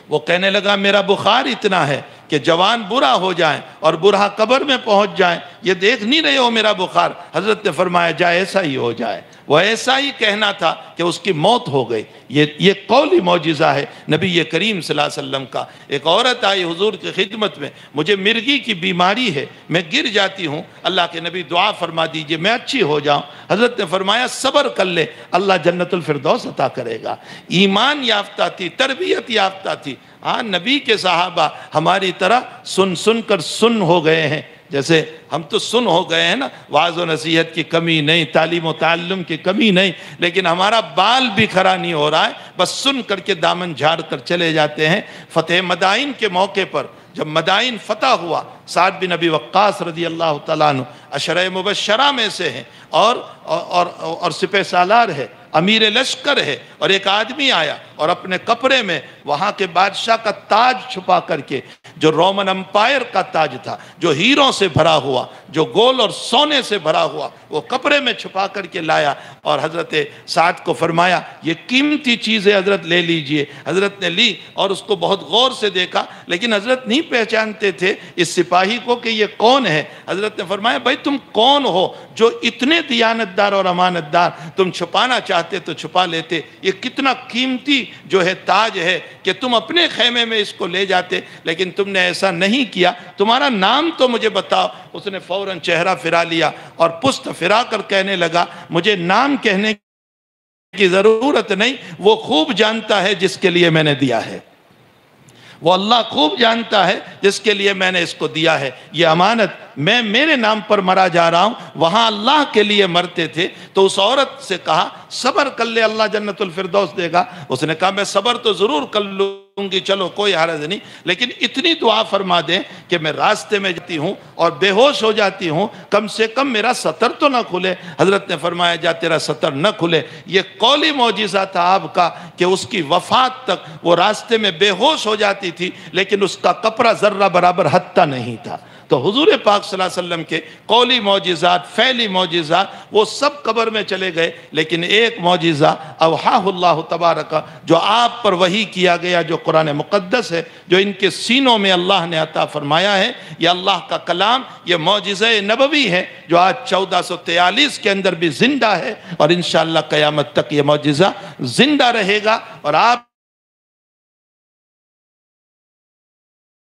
وہ کہنے لگا میرا بخار اتنا ہے کہ جوان برا ہو جائیں اور برا قبر میں پہنچ جائیں، یہ دیکھ نہیں رہے ہو میرا بخار؟ حضرت نے فرمایا جا ایسا ہی ہو جائے۔ وہ ایسا ہی کہنا تھا کہ اس کی موت ہو گئی۔ یہ قولی معجزہ ہے نبی کریم صلی اللہ علیہ وسلم کا۔ ایک عورت آئی حضور کی خدمت میں، مجھے مرگی کی بیماری ہے، میں گر جاتی ہوں، اللہ کے نبی دعا فرما دیجئے میں اچھی ہو جاؤں۔ حضرت نے فرمایا صبر کر لے، اللہ جنت الفردوس عطا کرے گا۔ ایمان یافتہ تھی، تربیت یافتہ تھی۔ ہاں نبی کے صحابہ ہماری طرح سن کر سن ہو گئے ہیں، جیسے ہم تو سن ہو گئے ہیں نا، وعظ و نصیحت کی کمی نہیں، تعلیم و تعلم کی کمی نہیں، لیکن ہمارا بال بھی کھڑا نہیں ہو رہا ہے، بس سن کر کے دامن جھاڑ کر چلے جاتے ہیں۔ فتح مدائن کے موقع پر جب مدائن فتح ہوا، سعد بن ابی وقاص رضی اللہ تعالیٰ عنہ عشرہ مبشرہ میں سے ہیں اور سپہ سالار ہے، امیر لشکر ہے، اور ایک آدمی آیا اور اپنے کپڑے میں وہاں کے بادشاہ کا تاج چھپا کر کے، جو رومن امپائر کا تاج تھا، جو ہیروں سے بھرا ہوا، جو گول اور سونے سے بھرا ہوا، وہ کپڑے میں چھپا کر کے لایا اور حضرت سعد کو فرمایا یہ قیمتی چیز ہے حضرت لے لیجئے۔ حضرت نے لی اور اس کو بہت غور سے دیکھا، لیکن حضرت نہیں پہچانتے تھے اس سپاہی کو کہ یہ کون ہے۔ حضرت نے فرمایا بھائی تم کون ہو جو اتنے دیانتدار اور امانت دار، تم چھپانا چاہتے تو چھپا لیتے، یہ کتنا قیمتی جو ہے تاج ہے کہ تم اپنے خیمے میں اس کو لے جاتے، لیکن تم نے ایسا نہیں کیا، تمہارا نام تو مجھے بتاؤ۔ اس نے فوراً چہرہ پھرا لیا اور پشت پھرا کر کہنے لگا مجھے نام کہنے کی ضرورت نہیں، وہ خوب جانتا ہے جس کے لیے میں نے دیا ہے، وہ اللہ خوب جانتا ہے جس کے لیے میں نے اس کو دیا ہے، یہ امانت میں میرے نام پر مرا جا رہا ہوں، وہاں اللہ کے لیے مرتے تھے۔ تو اس عورت سے کہا صبر کر لے اللہ جنت الفردوس دے گا۔ اس نے کہا میں صبر تو ضرور کر لوں گی، چلو کوئی حرج نہیں، لیکن اتنی دعا فرما دیں کہ میں راستے میں جاتی ہوں اور بے ہوش ہو جاتی ہوں، کم سے کم میرا سطر تو نہ کھلے۔ حضرت نے فرمایا جا تیرا سطر نہ کھلے۔ یہ قولی معجزہ تھا آپ کا کہ اس کی وفات تک وہ راستے میں بے ہوش ہو جاتی تھی، لیکن اس کا کپڑا ذرہ برابر ہتھا نہیں تھا۔ تو حضور پاک صلی اللہ علیہ وسلم کے قولی معجزات، فعلی معجزات، وہ سب قبر میں چلے گئے، لیکن ایک معجزہ اوحاہ اللہ تبارک، جو آپ پر وحی کیا گیا، جو قرآن مقدس ہے، جو ان کے سینوں میں اللہ نے عطا فرمایا ہے، یہ اللہ کا کلام، یہ معجزہ نبوی ہے جو آج 1443 کے اندر بھی زندہ ہے، اور انشاءاللہ قیامت تک یہ معجزہ زندہ رہے گا۔ اور آپ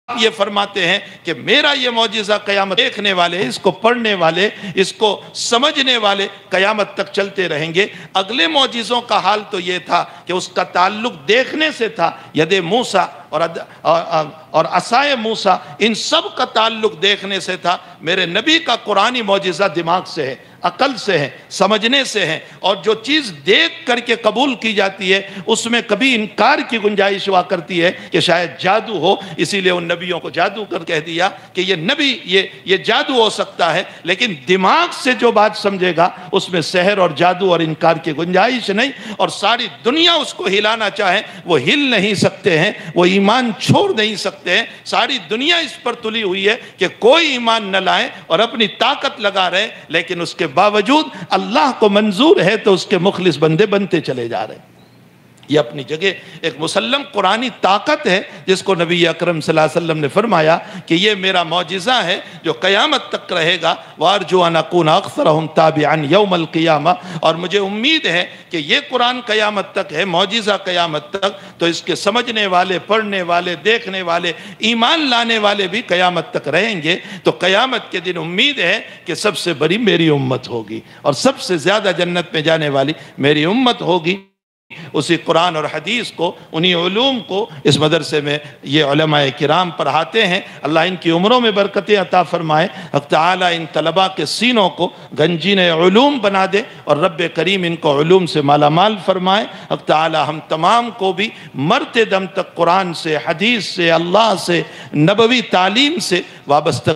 یہ فرماتے ہیں کہ میرا یہ معجزہ قیامت دیکھنے والے، اس کو پڑھنے والے، اس کو سمجھنے والے قیامت تک چلتے رہیں گے۔ اگلے معجزوں کا حال تو یہ تھا کہ اس کا تعلق دیکھنے سے تھا، ید موسیٰ اور عصائے موسیٰ، ان سب کا تعلق دیکھنے سے تھا۔ میرے نبی کا قرآنی معجزہ دماغ سے ہے، عقل سے ہے، سمجھنے سے ہے، اور جو چیز دیکھ کر کے قبول کی جاتی ہے اس میں کبھی انکار کی گنجائش ہوا کرتی ہے کہ شاید جادو ہو، اسی لیے ان نبیوں کو جادو کر کہہ دیا کہ یہ نبی یہ جادو ہو سکتا ہے، لیکن دماغ سے جو بات سمجھے گا اس میں سحر اور جادو اور انکار کی گنجائش نہیں، اور ساری دنیا اس کو ہلانا چاہے وہ ہل نہیں سکتے ہیں، وہ ایمان چھوڑ نہیں سکتے ہیں۔ ساری دنیا اس پر تلی ہوئی ہے کہ کوئی ایمان نہ لائیں اور اپنی طاقت لگا رہے، لیکن اس کے باوجود اللہ کو منظور ہے تو اس کے مخلص بندے بنتے چلے جا رہے ہیں۔ یہ اپنی جگہ ایک مسلم قرآنی طاقت ہے جس کو نبی اکرم صلی اللہ علیہ وسلم نے فرمایا کہ یہ میرا معجزہ ہے جو قیامت تک رہے گا، وَأَرْجُو أَنْ أَكُونَ أَكْثَرَهُمْ تَابِعًا يَوْمَ الْقِيَامَةِ، اور مجھے امید ہے کہ یہ قرآن قیامت تک ہے، معجزہ قیامت تک، تو اس کے سمجھنے والے، پڑھنے والے، دیکھنے والے، ایمان لانے والے بھی قیامت تک رہیں گے۔ تو قیامت کے دن امید ہے کہ سب سے بڑی میری امت ہوگی اور سب سے زیادہ جنت میں جانے والی میری امت ہوگی۔ اسی قرآن اور حدیث کو، انہی علوم کو اس مدرسے میں یہ علماء کرام پڑھاتے ہیں۔ اللہ ان کی عمروں میں برکتیں عطا فرمائے، حق تعالیٰ ان طلباء کے سینوں کو گنجین علوم بنا دے، اور رب کریم ان کو علوم سے مالا مال فرمائے۔ حق تعالیٰ ہم تمام کو بھی مرتے دم تک قرآن سے، حدیث سے، اللہ سے، نبوی تعلیم سے وابستہ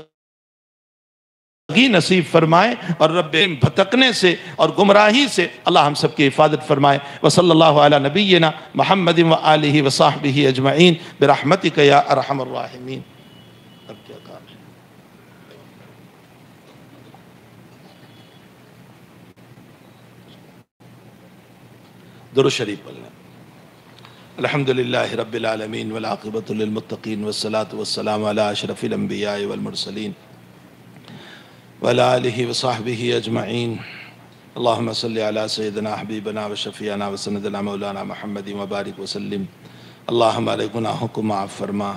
نصیب فرمائے، اور رب بھٹکنے سے اور گمراہی سے اللہ ہم سب کی حفاظت فرمائے۔ وصلی اللہ علی نبینا محمد وآلہ وصحبہ اجمعین برحمتک یا ارحم الراحمین۔ اب کیا کام ہے؟ درود شریف پڑھنا۔ الحمدللہ رب العالمین والعاقبۃ للمتقین والصلاة والسلام علی اشرف الانبیاء والمرسلین وعلی آلہ وصحبہ اجمعین۔ اللہم صلی علی سیدنا حبیبنا وشفیعنا وسندنا مولانا محمد وبارک وسلم۔ اللہ ہمارے گناہوں کو معاف فرما،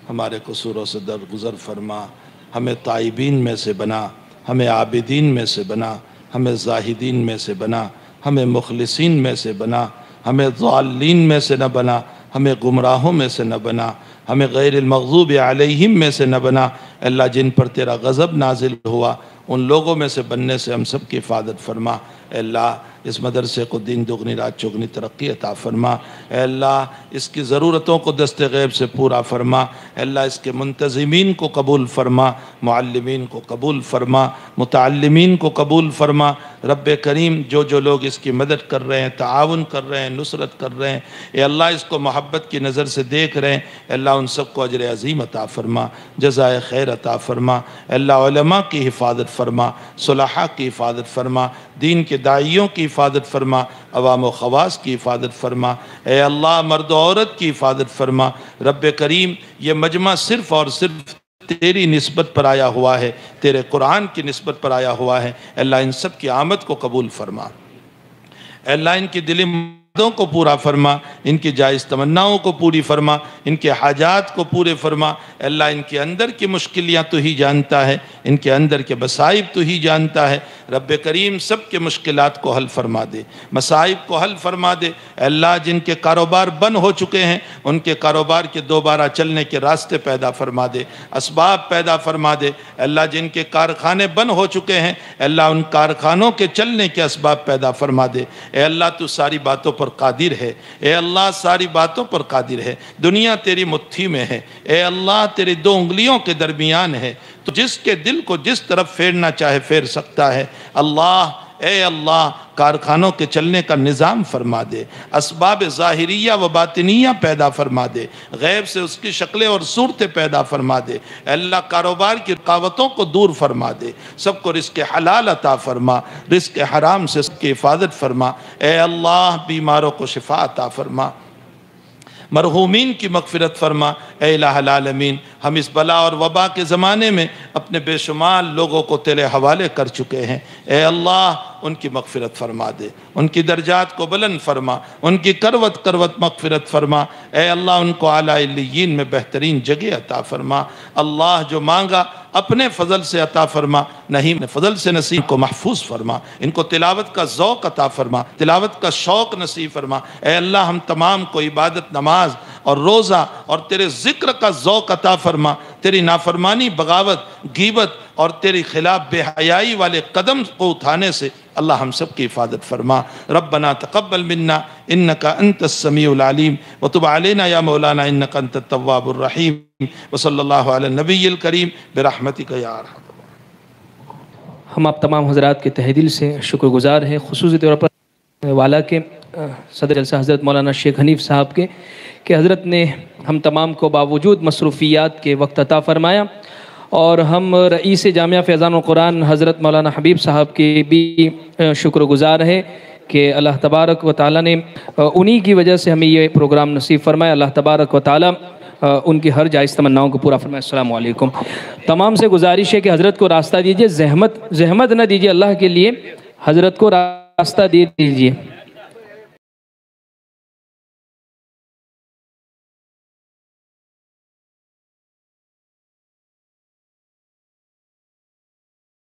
ہمارے قصوروں سے درگزر فرما، ہمیں تائبین میں سے بنا، ہمیں عابدین میں سے بنا، ہمیں زاہدین میں سے بنا، ہمیں مخلصین میں سے بنا، ہمیں ضالین میں سے نہ بنا، ہمیں گمراہوں میں سے نہ بنا، ہمیں غیر المغضوب علیہم میں سے نہ بنا۔ اللہ جن پر تیرا غضب نازل ہوا ان لوگوں میں سے بننے سے ہم سب کی حفاظت فرما۔ اے اللہ اس مدرسے کو دین دگنی رات چگنی ترقی عطا فرما۔ اے اللہ اس کی ضرورتوں کو دست غیب سے پورا فرما۔ اے اللہ اس کے منتظمین کو قبول فرما، معلمین کو قبول فرما، متعلمین کو قبول فرما۔ رب کریم جو لوگ اس کی مدد کر رہے ہیں، تعاون کر رہے ہیں، نصرت کر رہے ہیں، اے اللہ اس کو محبت کی نظر سے دیکھ رہے ہیں، اے اللہ ان سب کو اجر عظیم عطا فرما، جزائے خیر عطا فرما۔ اے اللہ علماء کی حفاظت فرما، صلحاء کی حفاظت فرما، دین کے داعیوں کی حفاظت فرما، عوام و خواص کی حفاظت فرما۔ اے اللہ مرد و عورت کی حفاظت فرما۔ رب کریم یہ مجمع صرف اور صرف تیری نسبت پر آیا ہوا ہے، تیرے قرآن کی نسبت پر آیا ہوا ہے۔ اے اللہ ان سب کی آمد کو قبول فرما۔ اے اللہ ان کی دلی مرادوں کو پورا فرما، ان کی جائز تمناؤں کو پوری فرما، ان کے حاجات کو پورے فرما۔ اے اللہ ان کے اندر کی مشکلیاں تو ہی جانتا ہے، ان کے اندر کے مصائب تو ہی جانتا ہے۔ رب کریم سب کے مشکلات کو حل فرما دے، مصائب کو حل فرما دے۔ اے اللہ جن کے کاروبار بند ہو چکے ہیں ان کے کاروبار کے دوبارہ چلنے کے راستے پیدا فرما دے، اسباب پیدا فرما دے۔ اے اللہ جن کے کارخانے بند ہو چکے ہیں اے اللہ ان کارخانوں کے چلنے کے اسباب پیدا فرما دے۔ اے اللہ تو ساری باتوں پر قادر ہے، اے اللہ ساری باتوں پر قادر ہے۔ دنیا تیری مٹھی میں ہے، اے اللہ تیری دو انگلیوں کے درمیان ہے، تو جس کے دل کو جس طرف پھیرنا چاہے پھیر سکتا ہے۔ اللہ اے اللہ کارخانوں کے چلنے کا نظام فرما دے، اسباب ظاہریہ و باطنیہ پیدا فرما دے، غیب سے اس کی شکلیں اور صورتیں پیدا فرما دے۔ اے اللہ کاروبار کی رکاوٹوں کو دور فرما دے، سب کو رزق حلال عطا فرما، رزق حرام سے اس کی حفاظت فرما۔ اے اللہ بیماروں کو شفا عطا فرما، مرحومین کی مغفرت فرما۔ اے الہ العالمین ہم اس بلا اور وبا کے زمانے میں اپنے بے شمار لوگوں کو تیرے حوالے کر چکے ہیں، اے اللہ ان کی مغفرت فرما دے، ان کی درجات کو بلند فرما، ان کی کروت کروت مغفرت فرما۔ اے اللہ ان کو اعلیٰ علیین میں بہترین جگہ عطا فرما۔ اللہ جو مانگا اپنے فضل سے عطا فرما، نہیں فضل سے نصیب کو محفوظ فرما، ان کو تلاوت کا ذوق عطا فرما، تلاوت کا شوق نصیب فرما۔ اے اللہ ہم تمام کو عبادت، نماز اور روزہ اور تیرے ذکر کا ذوق عطا فرما، تیری نافرمانی، بغاوت، غیبت اور تیری خلاف بے حیائی والے قدم کو اٹھانے سے اللہ ہم سب کی حفاظت فرما۔ ربنا تقبل منا انک انت السمیع العلیم وتب علینا یا مولانا انک انت التواب الرحیم وصلی اللہ علی النبی الکریم برحمتک یا ارحم۔ ہم آپ تمام حضرات کے تہ دل سے شکر گزار ہیں، خصوصی طور پر والا کے صدر جلسہ حضرت مولانا شیخ حنیف صاحب کے، کہ حضرت نے ہم تمام کو باوجود مصروفیات کے وقت عطا فرمایا، اور ہم رئیس جامعہ فیضان القرآن حضرت مولانا حبیب صاحب کے بھی شکر گزار ہیں کہ اللہ تبارک و تعالیٰ نے انہی کی وجہ سے ہمیں یہ پروگرام نصیب فرمایا۔ اللہ تبارک و تعالیٰ ان کی ہر جائز تمناؤں کو پورا فرمائے۔ السلام علیکم۔ تمام سے گزارش ہے کہ حضرت کو راستہ دیجئے، زحمت نہ دیجئے، اللہ کے لیے حضرت کو راستہ دے دیجئے۔